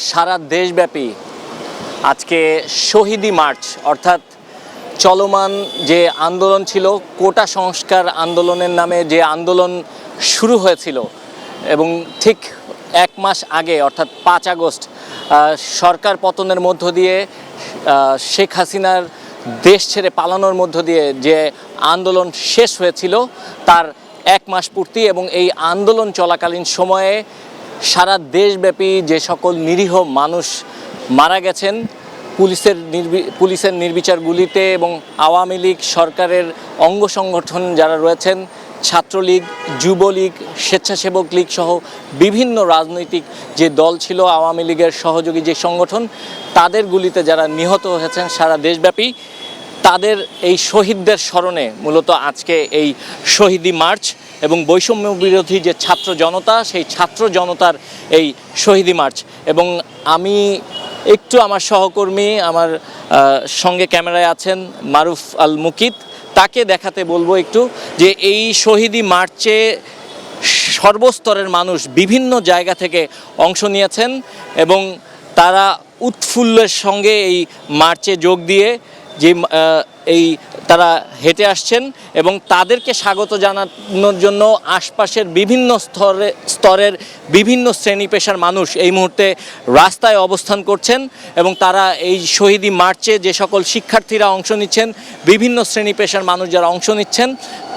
সারা দেশব্যাপী আজকে শহীদি মার্চ অর্থাৎ চলমান যে আন্দোলন ছিল কোটা সংস্কার আন্দোলনের নামে যে আন্দোলন শুরু হয়েছিল এবং ঠিক এক মাস আগে অর্থাৎ ৫ আগস্ট সরকার পতনের মধ্য দিয়ে শেখ হাসিনার দেশ ছেড়ে পালানোর মধ্য দিয়ে যে আন্দোলন শেষ হয়েছিল তার এক মাস পূর্তি এবং এই আন্দোলন চলাকালীন সময়ে সারা দেশব্যাপী যে সকল নিরীহ মানুষ মারা গেছেন পুলিশের নির্বিচার গুলিতে এবং আওয়ামী লীগ সরকারের অঙ্গ সংগঠন যারা রয়েছেন ছাত্রলীগ যুবলীগ স্বেচ্ছাসেবক লীগ সহ বিভিন্ন রাজনৈতিক যে দল ছিল আওয়ামী লীগের সহযোগী যে সংগঠন তাদের গুলিতে যারা নিহত হয়েছেন সারা দেশব্যাপী তাদের এই শহীদদের স্মরণে মূলত আজকে এই শহীদি মার্চ এবং বৈষম্য বিরোধী যে ছাত্র জনতা সেই ছাত্র জনতার এই শহীদি মার্চ এবং আমি একটু আমার সহকর্মী আমার সঙ্গে ক্যামেরায় আছেন মারুফ আল মুকিত তাকে দেখাতে বলবো একটু যে এই শহীদি মার্চে সর্বস্তরের মানুষ বিভিন্ন জায়গা থেকে অংশ নিয়েছেন এবং তারা উৎফুল্লের সঙ্গে এই মার্চে যোগ দিয়ে যে তারা হেঁটে আসছেন এবং তাদেরকে স্বাগত জানানোর জন্য আশপাশের বিভিন্ন স্তরের বিভিন্ন শ্রেণী পেশার মানুষ এই মুহূর্তে রাস্তায় অবস্থান করছেন এবং তারা এই শহীদি মার্চে যে সকল শিক্ষার্থীরা অংশ নিচ্ছেন বিভিন্ন শ্রেণী পেশার মানুষ যারা অংশ নিচ্ছেন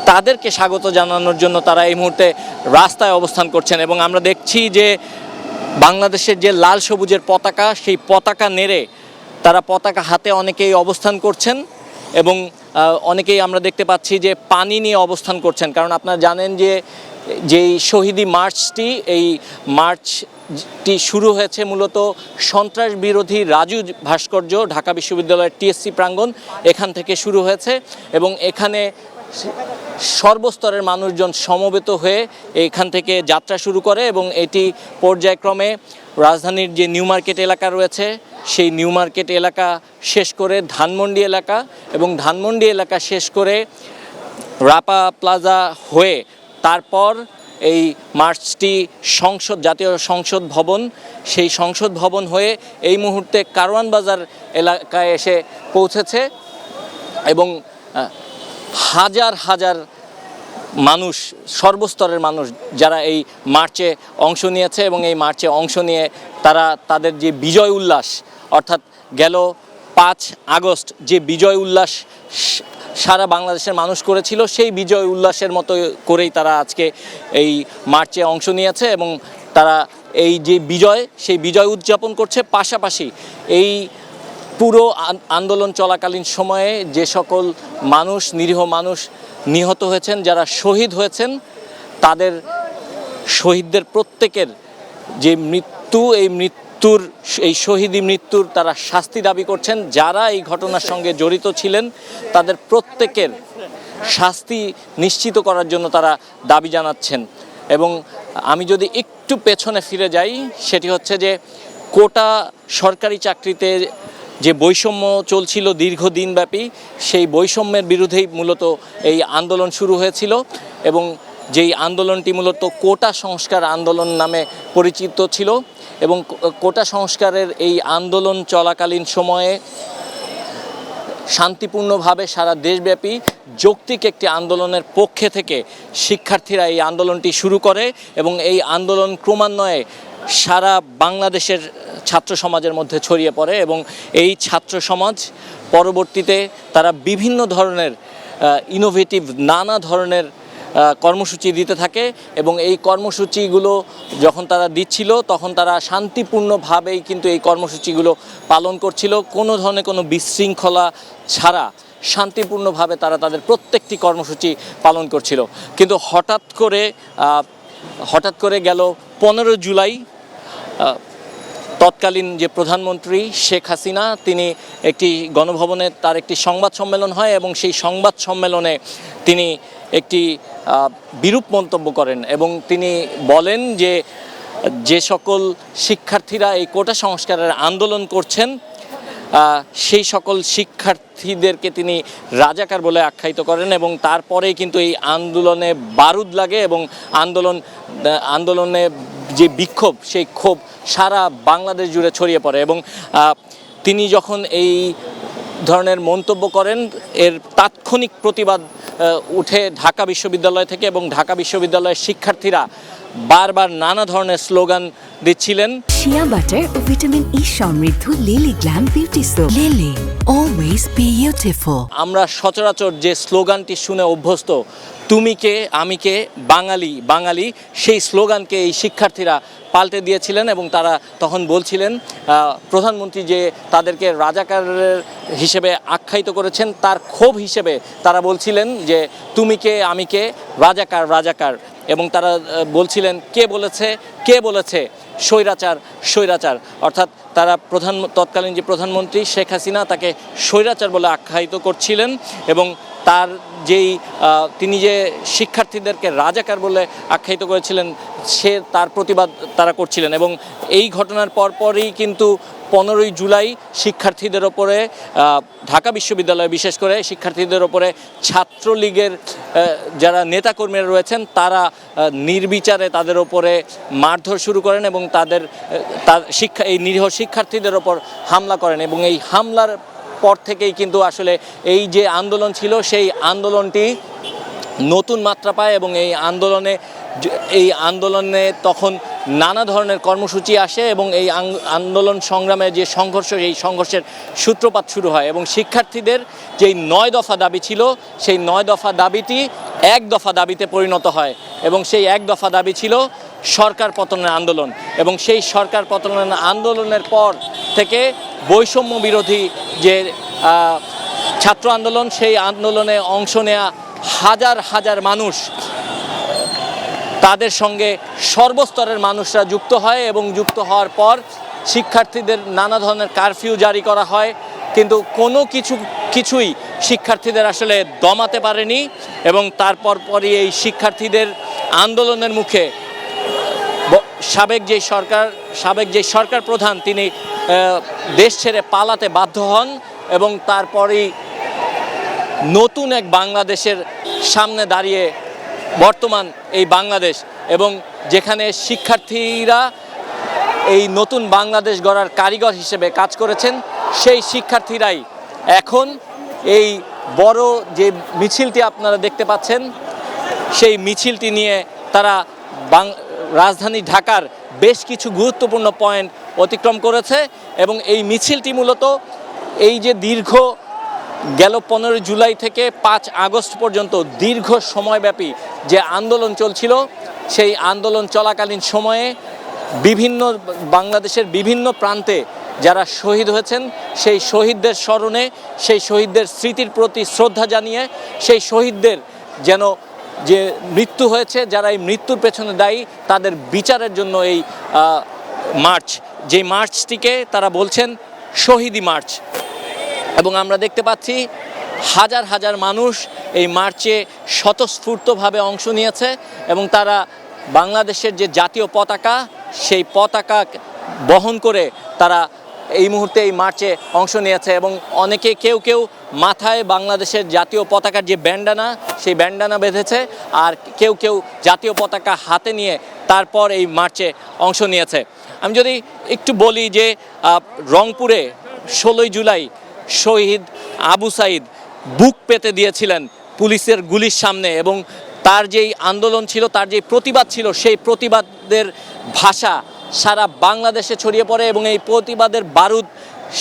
তাদেরকে স্বাগত জানানোর জন্য তারা এই মুহূর্তে রাস্তায় অবস্থান করছেন এবং আমরা দেখছি যে বাংলাদেশের যে লাল সবুজের পতাকা সেই পতাকা নেড়ে তারা পতাকা হাতে অনেকেই অবস্থান করছেন এবং অনেকেই আমরা দেখতে পাচ্ছি যে পানি নিয়ে অবস্থান করছেন কারণ আপনারা জানেন যে যেই শহীদি মার্চটি এই মার্চটি শুরু হয়েছে মূলত সন্ত্রাস বিরোধী রাজু ভাস্কর্য ঢাকা বিশ্ববিদ্যালয়ের টিএসসি প্রাঙ্গণ এখান থেকে শুরু হয়েছে এবং এখানে সর্বস্তরের মানুষজন সমবেত হয়ে এখান থেকে যাত্রা শুরু করে এবং এটি পর্যায়ক্রমে রাজধানীর যে নিউ মার্কেট এলাকা রয়েছে সেই নিউ মার্কেট এলাকা শেষ করে ধানমন্ডি এলাকা এবং ধানমন্ডি এলাকা শেষ করে রাপা প্লাজা হয়ে তারপর এই মার্চটি জাতীয় সংসদ ভবন সেই সংসদ ভবন হয়ে এই মুহূর্তে কারওয়ান বাজার এলাকায় এসে পৌঁছেছে এবং হাজার হাজার মানুষ সর্বস্তরের মানুষ যারা এই মার্চে অংশ নিয়েছে এবং এই মার্চে অংশ নিয়ে তারা তাদের যে বিজয় উল্লাস অর্থাৎ গেল ৫ আগস্ট যে বিজয় উল্লাস সারা বাংলাদেশের মানুষ করেছিল সেই বিজয় উল্লাসের মতো করেই তারা আজকে এই মার্চে অংশ নিয়েছে এবং তারা এই যে বিজয় সেই বিজয় উদযাপন করছে পাশাপাশি এই পুরো আন্দোলন চলাকালীন সময়ে যে সকল মানুষ নিরীহ মানুষ নিহত হয়েছেন যারা শহীদ হয়েছেন তাদের শহীদদের প্রত্যেকের যে মৃত্যু এই শহীদি মৃত্যুর তারা শাস্তি দাবি করছেন যারা এই ঘটনার সঙ্গে জড়িত ছিলেন তাদের প্রত্যেকের শাস্তি নিশ্চিত করার জন্য তারা দাবি জানাচ্ছেন এবং আমি যদি একটু পেছনে ফিরে যাই সেটি হচ্ছে যে কোটা সরকারি চাকরিতে যে বৈষম্য চলছিল দীর্ঘদিনব্যাপী সেই বৈষম্যের বিরুদ্ধেই মূলত এই আন্দোলন শুরু হয়েছিল এবং যেই আন্দোলনটি মূলত কোটা সংস্কার আন্দোলন নামে পরিচিত ছিল এবং কোটা সংস্কারের এই আন্দোলন চলাকালীন সময়ে শান্তিপূর্ণভাবে সারা দেশব্যাপী যৌক্তিক একটি আন্দোলনের পক্ষে থেকে শিক্ষার্থীরা এই আন্দোলনটি শুরু করে এবং এই আন্দোলন ক্রমান্বয়ে সারা বাংলাদেশের ছাত্র সমাজের মধ্যে ছড়িয়ে পড়ে এবং এই ছাত্র সমাজ পরবর্তীতে তারা বিভিন্ন ধরনের ইনোভেটিভ নানা ধরনের কর্মসূচি দিতে থাকে এবং এই কর্মসূচিগুলো যখন তারা দিচ্ছিল তখন তারা শান্তিপূর্ণভাবেই কিন্তু এই কর্মসূচিগুলো পালন করছিল কোনো ধরনের কোনো বিশৃঙ্খলা ছাড়া শান্তিপূর্ণভাবে তারা তাদের প্রত্যেকটি কর্মসূচি পালন করছিল কিন্তু হঠাৎ করে গেল 15 জুলাই তৎকালীন যে প্রধানমন্ত্রী শেখ হাসিনা তিনি একটি গণভবনে তার একটি সংবাদ সম্মেলন হয় এবং সেই সংবাদ সম্মেলনে তিনি একটি বিরূপ মন্তব্য করেন এবং তিনি বলেন যে সকল শিক্ষার্থীরা এই কোটা সংস্কারের আন্দোলন করছেন সেই সকল শিক্ষার্থীদেরকে তিনি রাজাকার বলে আখ্যায়িত করেন এবং তারপরেই কিন্তু এই আন্দোলনে বারুদ লাগে এবং আন্দোলনে যে বিক্ষোভ সেই ক্ষোভ সারা বাংলাদেশ জুড়ে ছড়িয়ে পড়ে এবং তিনি যখন এই ধরনের মন্তব্য করেন এর তাৎক্ষণিক প্রতিবাদ উঠে ঢাকা বিশ্ববিদ্যালয় থেকে এবং ঢাকা বিশ্ববিদ্যালয়ের শিক্ষার্থীরা বারবার নানা ধরনের স্লোগান দিচ্ছিলেন। শিয়া বাটার ও ভিটামিন ই সমৃদ্ধ lily glam beauty soap, lily always beautiful. আমরা সচরাচর যে স্লোগানটি শুনে অভ্যস্ত, তুমি কে আমি কে বাঙালি বাঙালি, সেই স্লোগানকে এই শিক্ষার্থীরা পাল্টে দিয়েছিলেন এবং তারা তখন বলছিলেন প্রধানমন্ত্রী যে তাদেরকে রাজাকারের হিসেবে আখ্যায়িত করেছেন তার ক্ষোভ হিসেবে তারা বলছিলেন যে তুমি কে আমি কে রাজাকার রাজাকার, এবং তারা বলছিলেন কে বলেছে স্বৈরাচার স্বৈরাচার, অর্থাৎ তারা তৎকালীন যে প্রধানমন্ত্রী শেখ হাসিনা তাকে স্বৈরাচার বলে আখ্যায়িত করছিলেন এবং তার তিনি যে শিক্ষার্থীদেরকে রাজাকার বলে আখ্যায়িত করেছিলেন তার প্রতিবাদ তারা করছিলেন। এবং এই ঘটনার পরপরই কিন্তু 15ই জুলাই শিক্ষার্থীদের ওপরে ঢাকা বিশ্ববিদ্যালয়ে বিশেষ করে শিক্ষার্থীদের ওপরে ছাত্রলীগের যারা নেতাকর্মীরা রয়েছেন তারা নির্বিচারে তাদের ওপরে মারধর শুরু করেন এবং এই নিরীহ শিক্ষার্থীদের ওপর হামলা করেন এবং এই হামলার পর থেকেই কিন্তু আসলে এই যে আন্দোলন ছিল সেই আন্দোলনটি নতুন মাত্রা পায় এবং এই আন্দোলনে তখন নানা ধরনের কর্মসূচি আসে এবং এই আন্দোলন সংগ্রামে যে সংঘর্ষ এই সংঘর্ষের সূত্রপাত শুরু হয় এবং শিক্ষার্থীদের যেই 9 দফা দাবি ছিল সেই 9 দফা দাবিটি 1 দফা দাবিতে পরিণত হয় এবং সেই 1 দফা দাবি ছিল সরকার পতনের আন্দোলন এবং সেই সরকার পতনের আন্দোলনের পর থেকে বৈষম্য বিরোধী যে ছাত্র আন্দোলন সেই আন্দোলনে অংশ নেওয়া হাজার হাজার মানুষ তাদের সঙ্গে সর্বস্তরের মানুষরা যুক্ত হয় এবং যুক্ত হওয়ার পর শিক্ষার্থীদের নানা ধরনের কারফিউ জারি করা হয়, কিন্তু কোনো কিছুই শিক্ষার্থীদের আসলে দমাতে পারেনি এবং তারপরই এই শিক্ষার্থীদের আন্দোলনের মুখে সাবেক যে সরকার প্রধান তিনি দেশ ছেড়ে পালাতে বাধ্য হন এবং তারপরেই নতুন এক বাংলাদেশের সামনে দাঁড়িয়ে বর্তমান এই বাংলাদেশ এবং যেখানে শিক্ষার্থীরা এই নতুন বাংলাদেশ গড়ার কারিগর হিসেবে কাজ করেছেন, সেই শিক্ষার্থীরাই এখন এই বড় যে মিছিলটি আপনারা দেখতে পাচ্ছেন সেই মিছিলটি নিয়ে তারা রাজধানী ঢাকার বেশ কিছু গুরুত্বপূর্ণ পয়েন্ট অতিক্রম করেছে এবং এই মিছিলটি মূলত এই যে দীর্ঘ গেল 15 জুলাই থেকে 5 আগস্ট পর্যন্ত দীর্ঘ সময়ব্যাপী যে আন্দোলন চলছিল সেই আন্দোলন চলাকালীন সময়ে বাংলাদেশের বিভিন্ন প্রান্তে যারা শহীদ হয়েছেন সেই শহীদদের স্মরণে সেই শহীদদের স্মৃতির প্রতি শ্রদ্ধা জানিয়ে সেই শহীদদের যেন যে মৃত্যু হয়েছে যারা এই মৃত্যুর পেছনে দায়ী তাদের বিচারের জন্য এই মার্চটিকে তারা বলছেন শহীদি মার্চ এবং আমরা দেখতে পাচ্ছি হাজার হাজার মানুষ এই মার্চে স্বতঃস্ফূর্তভাবে অংশ নিয়েছে এবং তারা বাংলাদেশের যে জাতীয় পতাকা সেই পতাকা বহন করে তারা এই মুহূর্তে এই মার্চে অংশ নিয়েছে এবং অনেকে কেউ মাথায় বাংলাদেশের জাতীয় পতাকার যে ব্যান্ডানা সেই ব্যান্ডানা বেঁধেছে আর কেউ জাতীয় পতাকা হাতে নিয়ে তারপর এই মার্চে অংশ নিয়েছে। আমি যদি একটু বলি যে রংপুরে 16ই জুলাই শহীদ আবু সাইদ বুক পেতে দিয়েছিলেন পুলিশের গুলির সামনে এবং তার যেই আন্দোলন ছিল তার যেই প্রতিবাদ ছিল সেই প্রতিবাদের ভাষা সারা বাংলাদেশে ছড়িয়ে পড়ে এবং এই প্রতিবাদের বারুদ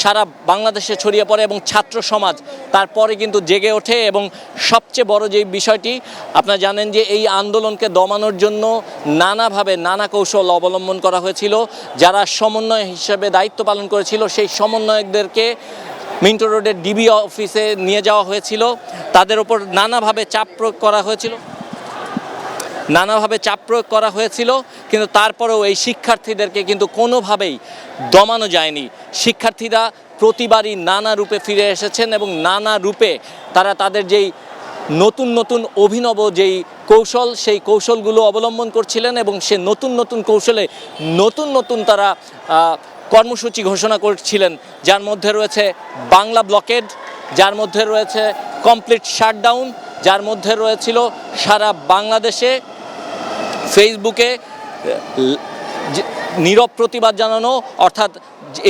সারা বাংলাদেশে ছড়িয়ে পড়ে এবং ছাত্র সমাজ তারপরে কিন্তু জেগে ওঠে এবং সবচেয়ে বড় যে বিষয়টি আপনারা জানেন যে এই আন্দোলনকে দমানোর জন্য নানা কৌশল অবলম্বন করা হয়েছিল। যারা সমন্বয় হিসেবে দায়িত্ব পালন করেছিল সেই সমন্বয়কদেরকে মিন্টো রোডের ডিবি অফিসে নিয়ে যাওয়া হয়েছিল, তাদের ওপর নানাভাবে চাপ প্রয়োগ করা হয়েছিল কিন্তু তারপরেও এই শিক্ষার্থীদেরকে কিন্তু কোনোভাবেই দমানো যায়নি। শিক্ষার্থীরা প্রতিবারই নানা রূপে ফিরে এসেছেন এবং নানা রূপে তারা তাদের যেই নতুন অভিনব যেই কৌশল সেই কৌশলগুলো অবলম্বন করছিলেন এবং সে নতুন কৌশলে নতুন তারা কর্মসূচি ঘোষণা করেছিলেন, যার মধ্যে রয়েছে বাংলা ব্লকেড, যার মধ্যে রয়েছে কমপ্লিট শাটডাউন, যার মধ্যে রয়েছিল সারা বাংলাদেশে ফেসবুকে নীরব প্রতিবাদ জানানো, অর্থাৎ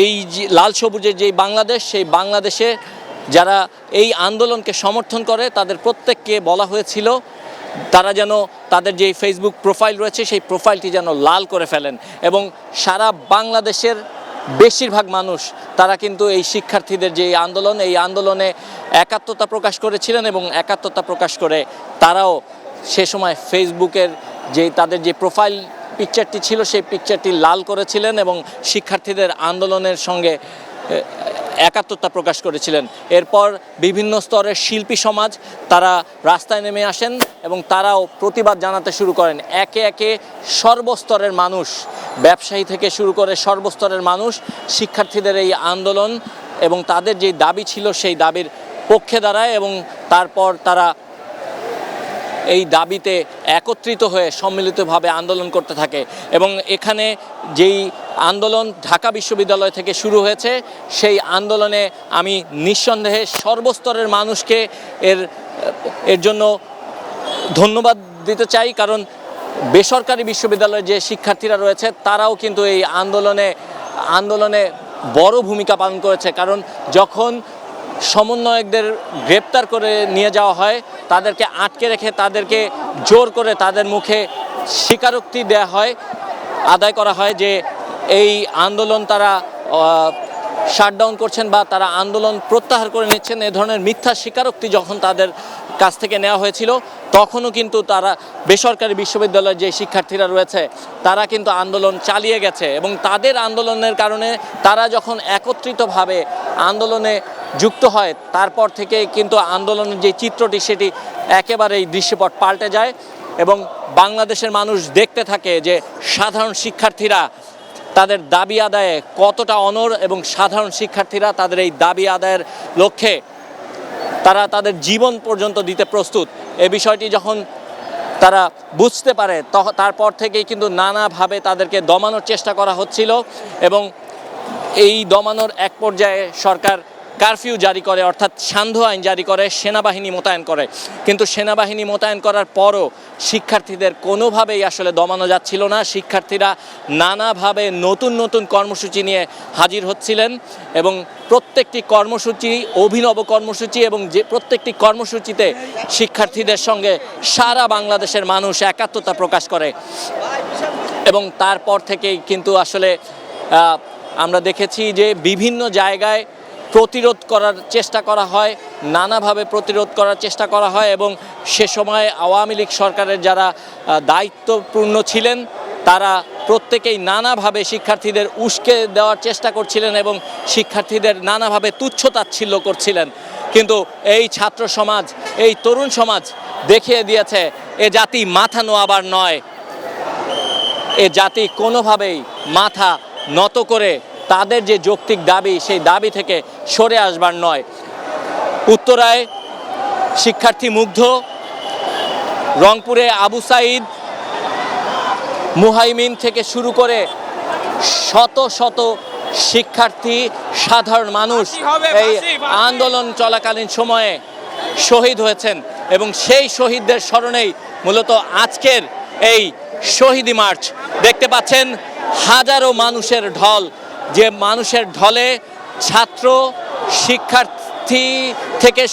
এই যে লাল সবুজের যেই বাংলাদেশ, সেই বাংলাদেশে যারা এই আন্দোলনকে সমর্থন করে তাদের প্রত্যেককে বলা হয়েছিল তারা যেন তাদের যে ফেসবুক প্রোফাইল রয়েছে সেই প্রোফাইলটি যেন লাল করে ফেলেন। এবং সারা বাংলাদেশের বেশিরভাগ মানুষ তারা কিন্তু এই শিক্ষার্থীদের যে আন্দোলন, এই আন্দোলনে একাত্মতা প্রকাশ করেছিলেন এবং একাত্মতা প্রকাশ করে তারাও সে সময় ফেসবুকের যে তাদের যে প্রোফাইল পিকচারটি ছিল সেই পিকচারটি লাল করেছিলেন এবং শিক্ষার্থীদের আন্দোলনের সঙ্গে একাত্মতা প্রকাশ করেছিলেন। এরপর বিভিন্ন স্তরের শিল্পী সমাজ তারা রাস্তায় নেমে আসেন এবং তারাও প্রতিবাদ জানাতে শুরু করেন। একে একে সর্বস্তরের মানুষ, ব্যবসায়ী থেকে শুরু করে সর্বস্তরের মানুষ শিক্ষার্থীদের এই আন্দোলন এবং তাদের যে দাবি ছিল সেই দাবির পক্ষে দাঁড়ায় এবং তারপর তারা এই দাবিতে একত্রিত হয়ে সম্মিলিতভাবে আন্দোলন করতে থাকে। এবং এখানে যেই আন্দোলন ঢাকা বিশ্ববিদ্যালয় থেকে শুরু হয়েছে, সেই আন্দোলনে আমি নিঃসন্দেহে সর্বস্তরের মানুষকে এর জন্য ধন্যবাদ দিতে চাই, কারণ বেসরকারি বিশ্ববিদ্যালয়ের যে শিক্ষার্থীরা রয়েছে তারাও কিন্তু এই আন্দোলনে বড় ভূমিকা পালন করেছে। কারণ যখন সমন্বয়কদের গ্রেপ্তার করে নিয়ে যাওয়া হয়, তাদেরকে আটকে রেখে তাদেরকে জোর করে তাদের মুখে স্বীকারোক্তি দেওয়া হয়, আদায় করা হয় যে এই আন্দোলন তারা শাটডাউন করছেন বা তারা আন্দোলন প্রত্যাহার করে নিচ্ছেন, এ ধরনের মিথ্যা স্বীকারোক্তি যখন তাদের কাছ থেকে নেওয়া হয়েছিল তখনও কিন্তু তারা বেসরকারি বিশ্ববিদ্যালয়ের যে শিক্ষার্থীরা রয়েছে তারা কিন্তু আন্দোলন চালিয়ে গেছে। এবং তাদের আন্দোলনের কারণে তারা যখন একত্রিতভাবে আন্দোলনে যুক্ত হয় তারপর থেকে কিন্তু আন্দোলনের যে চিত্রটি সেটি একেবারেই দৃশ্যপট পাল্টে যায় এবং বাংলাদেশের মানুষ দেখতে থাকে যে সাধারণ শিক্ষার্থীরা তাদের দাবি আদায়ে কতটা অনড় এবং সাধারণ শিক্ষার্থীরা তাদের এই দাবি আদায়ের লক্ষ্যে তারা তাদের জীবন পর্যন্ত দিতে প্রস্তুত। এই বিষয়টি যখন তারা বুঝতে পারে তারপর থেকেই কিন্তু নানাভাবে তাদেরকে দমানোর চেষ্টা করা হচ্ছিল এবং এই দমানোর এক পর্যায়ে সরকার কারফিউ জারি করে, অর্থাৎ সান্ধ্য আইন জারি করে, সেনাবাহিনী মোতায়েন করে। কিন্তু সেনাবাহিনী মোতায়েন করার পরও শিক্ষার্থীদের কোনোভাবেই আসলে দমানো যাচ্ছিল না। শিক্ষার্থীরা নানাভাবে নতুন নতুন কর্মসূচি নিয়ে হাজির হচ্ছিলেন এবং প্রত্যেকটি কর্মসূচি অভিনব কর্মসূচি এবং যে প্রত্যেকটি কর্মসূচিতে শিক্ষার্থীদের সঙ্গে সারা বাংলাদেশের মানুষ একাত্মতা প্রকাশ করে। এবং তারপর থেকেই কিন্তু আসলে আমরা দেখেছি যে বিভিন্ন জায়গায় প্রতিরোধ করার চেষ্টা করা হয়, নানাভাবে প্রতিরোধ করার চেষ্টা করা হয় এবং সে সময় আওয়ামী লীগ সরকারের যারা দায়িত্বপূর্ণ ছিলেন তারা প্রত্যেকেই নানাভাবে শিক্ষার্থীদের উস্কে দেওয়ার চেষ্টা করছিলেন এবং শিক্ষার্থীদের নানাভাবে তুচ্ছ-তাচ্ছিল্য করছিলেন। কিন্তু এই ছাত্র সমাজ, এই তরুণ সমাজ দেখিয়ে দিয়েছে এ জাতি মাথা নোয়াবার নয়, এ জাতি কোনোভাবেই মাথা নত করে তাদের যে যৌক্তিক দাবি সেই দাবি থেকে সরে আসবার নয়। উত্তরায় শিক্ষার্থী মুগ্ধ, রংপুরে আবু সাইদ, মুহাইমিন থেকে শুরু করে শত শত শিক্ষার্থী, সাধারণ মানুষ এই আন্দোলন চলাকালীন সময়ে শহীদ হয়েছেন এবং সেই শহীদদের স্মরণেই মূলত আজকের এই শহীদি মার্চ। দেখতে পাচ্ছেন হাজারো মানুষের ঢল, যে মানুষের ঢলে ছাত্র, শিক্ষার্থী থেকে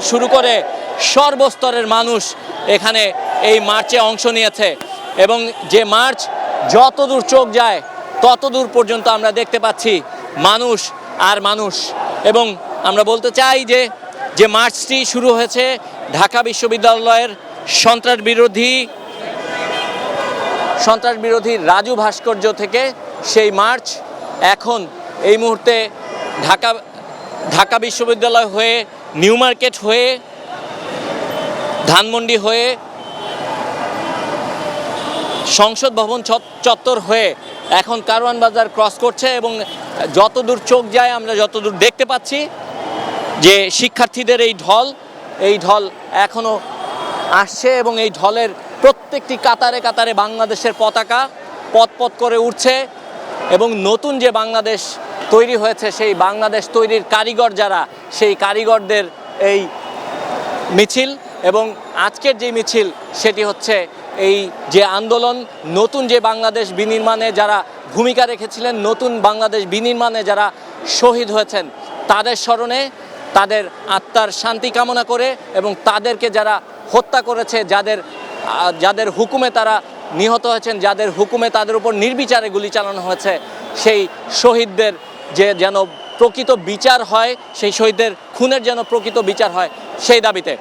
শুরু করে সর্বস্তরের মানুষ এখানে এই মার্চে অংশ নিয়েছে এবং যে মার্চ যতদূর চোখ যায় ততদূর পর্যন্ত আমরা দেখতে পাচ্ছি মানুষ আর মানুষ। এবং আমরা বলতে চাই যে মার্চটি শুরু হয়েছে ঢাকা বিশ্ববিদ্যালয়ের সন্ত্রাস বিরোধী রাজু ভাস্কর্য থেকে, সেই মার্চ এখন এই মুহূর্তে ঢাকা বিশ্ববিদ্যালয় হয়ে, নিউ মার্কেট হয়ে, ধানমন্ডি হয়ে, সংসদ ভবন চত্বর হয়ে এখন কারওয়ান বাজার ক্রস করছে এবং যতদূর চোখ যায় আমরা যতদূর দেখতে পাচ্ছি যে শিক্ষার্থীদের এই ঢল এখনো আসছে এবং এই ঢলের প্রত্যেকটি কাতারে কাতারে বাংলাদেশের পতাকা পথ করে উঠছে এবং নতুন যে বাংলাদেশ তৈরি হয়েছে সেই বাংলাদেশ তৈরির কারিগর যারা, সেই কারিগরদের এই মিছিল। এবং আজকের যে মিছিল সেটি হচ্ছে এই যে আন্দোলন, নতুন যে বাংলাদেশ বিনির্মাণে যারা ভূমিকা রেখেছিলেন, নতুন বাংলাদেশ বিনির্মাণে যারা শহীদ হয়েছেন তাদের স্মরণে, তাদের আত্মার শান্তি কামনা করে এবং তাদেরকে যারা হত্যা করেছে, যাদের হুকুমে তারা নিহত হয়েছেন, যাদের হুকুমে তাদের উপর নির্বিচারে গুলি চালানো হয়েছে, সেই শহীদদের যেন প্রকৃত বিচার হয়, সেই শহীদদের খুনের যেন প্রকৃত বিচার হয়, সেই দাবিতে